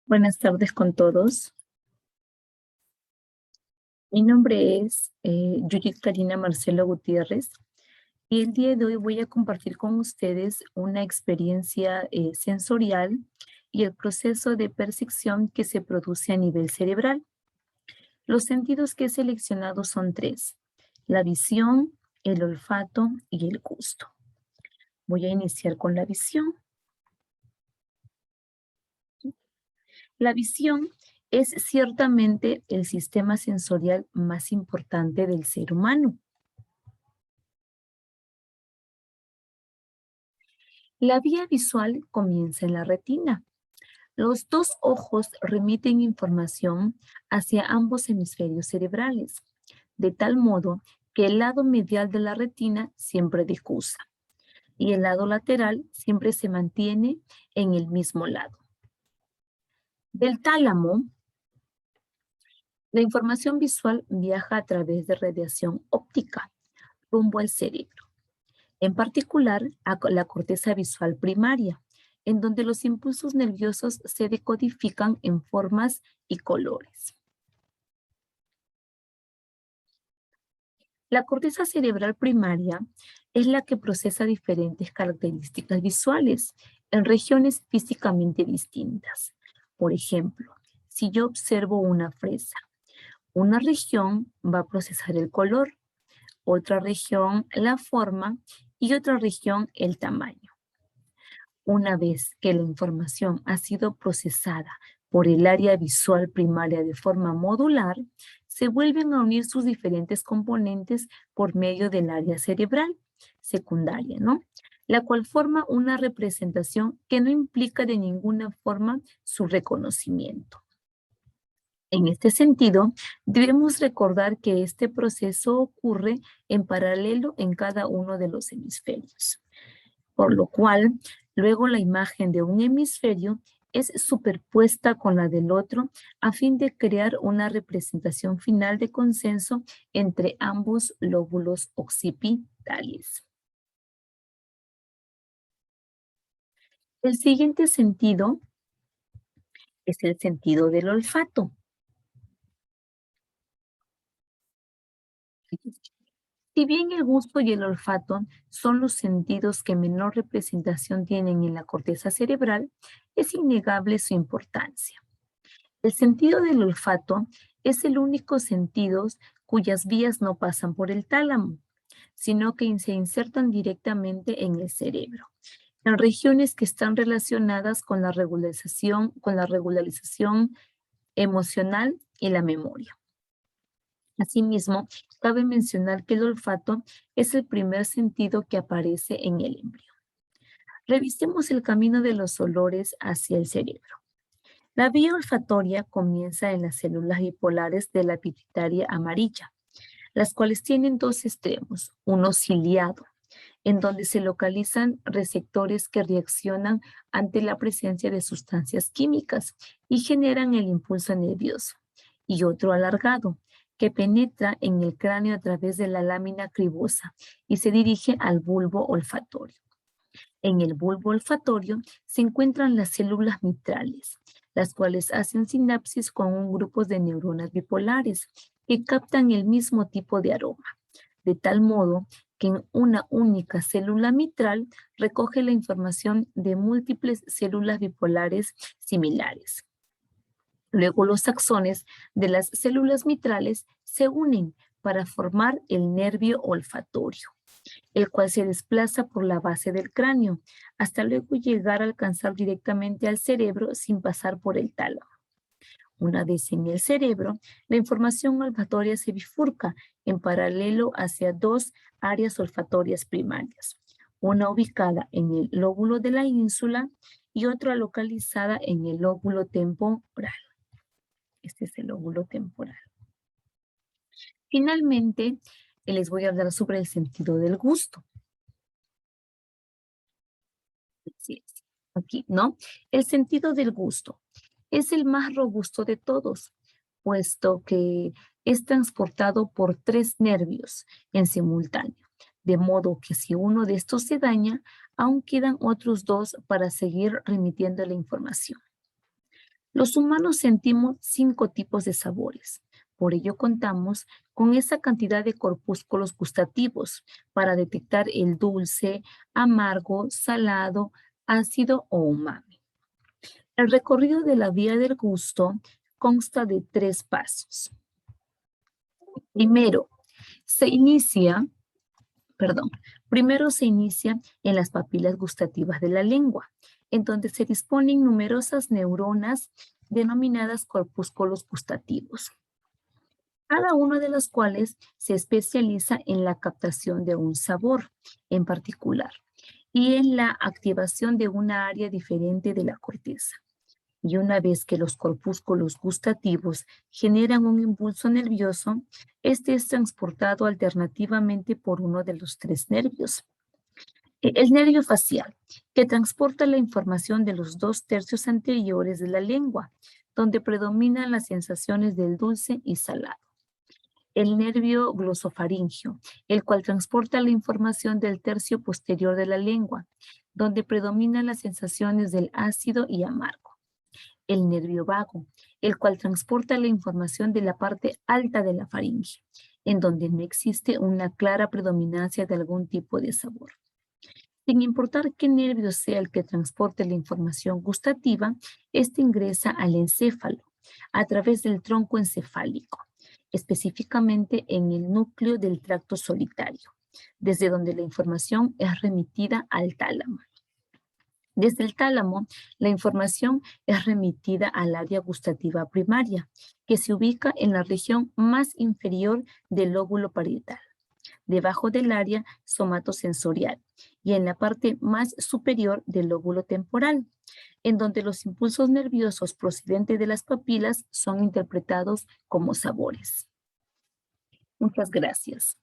Buenas tardes con todos. Mi nombre es Judith Karina Marcelo Gutiérrez y el día de hoy voy a compartir con ustedes una experiencia sensorial y el proceso de percepción que se produce a nivel cerebral. Los sentidos que he seleccionado son tres: la visión, el olfato y el gusto. Voy a iniciar con la visión. La visión es ciertamente el sistema sensorial más importante del ser humano. La vía visual comienza en la retina. Los dos ojos remiten información hacia ambos hemisferios cerebrales, de tal modo que el lado medial de la retina siempre difusa y el lado lateral siempre se mantiene en el mismo lado. Del tálamo, la información visual viaja a través de radiación óptica rumbo al cerebro, en particular a la corteza visual primaria, en donde los impulsos nerviosos se decodifican en formas y colores. La corteza cerebral primaria es la que procesa diferentes características visuales en regiones físicamente distintas. Por ejemplo, si yo observo una fresa, una región va a procesar el color, otra región la forma y otra región el tamaño. Una vez que la información ha sido procesada por el área visual primaria de forma modular, se vuelven a unir sus diferentes componentes por medio del área cerebral secundaria, ¿no? La cual forma una representación que no implica de ninguna forma su reconocimiento. En este sentido, debemos recordar que este proceso ocurre en paralelo en cada uno de los hemisferios, por lo cual luego la imagen de un hemisferio es superpuesta con la del otro a fin de crear una representación final de consenso entre ambos lóbulos occipitales. El siguiente sentido es el sentido del olfato. Si bien el gusto y el olfato son los sentidos que menor representación tienen en la corteza cerebral, es innegable su importancia. El sentido del olfato es el único sentido cuyas vías no pasan por el tálamo, sino que se insertan directamente en el cerebro, en regiones que están relacionadas con la regularización emocional y la memoria. Asimismo, cabe mencionar que el olfato es el primer sentido que aparece en el embrión. Revisemos el camino de los olores hacia el cerebro. La vía olfatoria comienza en las células bipolares de la pituitaria amarilla, las cuales tienen dos extremos, uno ciliado, en donde se localizan receptores que reaccionan ante la presencia de sustancias químicas y generan el impulso nervioso, y otro alargado, que penetra en el cráneo a través de la lámina cribosa y se dirige al bulbo olfatorio. En el bulbo olfatorio se encuentran las células mitrales, las cuales hacen sinapsis con un grupo de neuronas bipolares que captan el mismo tipo de aroma, de tal modo que en una única célula mitral recoge la información de múltiples células bipolares similares. Luego los axones de las células mitrales se unen para formar el nervio olfatorio, el cual se desplaza por la base del cráneo, hasta luego llegar a alcanzar directamente al cerebro sin pasar por el tálamo. Una vez en el cerebro, la información olfatoria se bifurca en paralelo hacia dos áreas olfatorias primarias, una ubicada en el lóbulo de la ínsula y otra localizada en el lóbulo temporal. Este es el lóbulo temporal. Finalmente, les voy a hablar sobre el sentido del gusto. Así es. Aquí, ¿no? El sentido del gusto es el más robusto de todos, puesto que es transportado por tres nervios en simultáneo, de modo que si uno de estos se daña, aún quedan otros dos para seguir remitiendo la información. Los humanos sentimos 5 tipos de sabores. Por ello contamos con esa cantidad de corpúsculos gustativos para detectar el dulce, amargo, salado, ácido o umami. El recorrido de la vía del gusto consta de 3 pasos. Primero, se inicia, perdón, primero se inicia en las papilas gustativas de la lengua, en donde se disponen numerosas neuronas denominadas corpúsculos gustativos, cada una de las cuales se especializa en la captación de un sabor en particular y en la activación de una área diferente de la corteza. Y una vez que los corpúsculos gustativos generan un impulso nervioso, este es transportado alternativamente por uno de los 3 nervios. El nervio facial, que transporta la información de los 2/3 anteriores de la lengua, donde predominan las sensaciones del dulce y salado. El nervio glosofaringio, el cual transporta la información del tercio posterior de la lengua, donde predominan las sensaciones del ácido y amargo. El nervio vago, el cual transporta la información de la parte alta de la faringe, en donde no existe una clara predominancia de algún tipo de sabor. Sin importar qué nervio sea el que transporte la información gustativa, este ingresa al encéfalo a través del tronco encefálico, específicamente en el núcleo del tracto solitario, desde donde la información es remitida al tálamo. Desde el tálamo, la información es remitida al área gustativa primaria, que se ubica en la región más inferior del lóbulo parietal, debajo del área somatosensorial y en la parte más superior del lóbulo temporal, en donde los impulsos nerviosos procedentes de las papilas son interpretados como sabores. Muchas gracias.